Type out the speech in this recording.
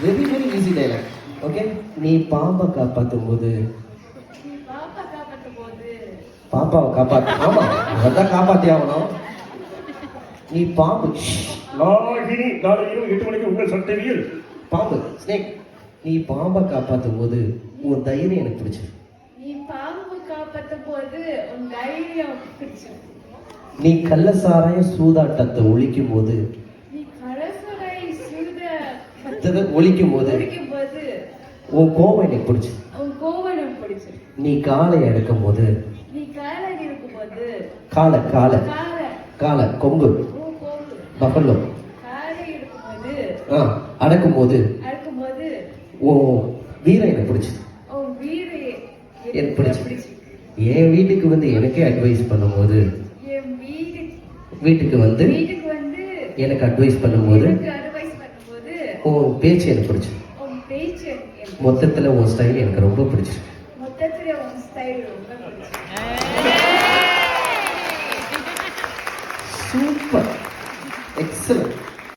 Very very easy dialogue. Okay, நீ பாம்பை காப்பாற்றும் போது, பாப்பாவை காப்பாத்து. ஆமா, அதான் காப்பாத்தி ஆகணும். நீ பாம்பு. நாகினி நாளை இரவு 8 மணிக்கு உங்கள் சட்டையில். பாம்பு ஸ்னேக். நீ பாம்பை காப்பாற்றும் போது உன் தைரியம் எனக்கு பிடிச்சது. நீ பாம்பு காப்பாற்றும் போது உன் தைரியம் பிடிச்சது. நீ கள்ளசாராய சூதாட்டத்தை ஒழிக்கும் போது, நீ கள்ளசாராய சூதாட்டத்தை ஒழிக்கும் போது உன் கோபம் எனக்கு பிடிச்சது. உன் கோபம் எனக்கு பிடிச்சது. நீ காலை எடுக்கும் போது, நீ காலை எடுக்கும் போது, காலை காலை காலை காலை கொம்பு பஃபலோ காலை எடுக்கும் போது, அடக்கும் போது ஓ வீரம் எனக்கு பிடிச்சது. உன் வீரை எனக்கு பிடிச்சது. என் வீட்டுக்கு வந்து எனக்கே அட்வைஸ் பண்ணும்போது, என் வீட்டுக்கு வந்து எனக்கு அட்வைஸ் பண்ணும்போது உன் பேச்சு எனக்கு பிடிச்சது. மொத்தத்துல உன் ஸ்டைல் எனக்கு ரொம்ப பிடிச்சிருக்கு. Super, excellent.